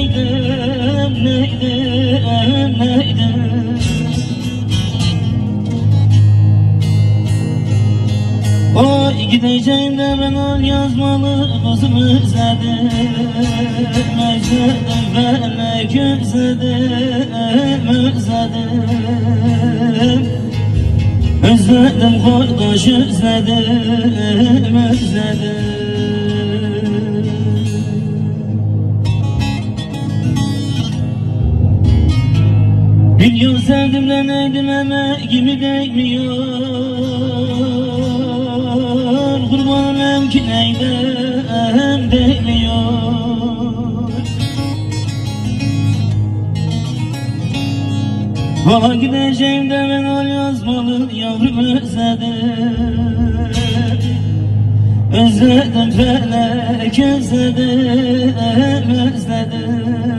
neydim, neydim, neydim. Oy gideceğim de ben ol yazmalı kızım özledim. Özledim felek özledim, özledim. Özledim kardeş özledim, özledim. Milyon sevdim de neydim emeğimi değmiyor. Kurbanım emki neydim değmiyor. Valla gideceğim de ben ol yazmalı yavrum özledim. Özledim felek özledim, özledim.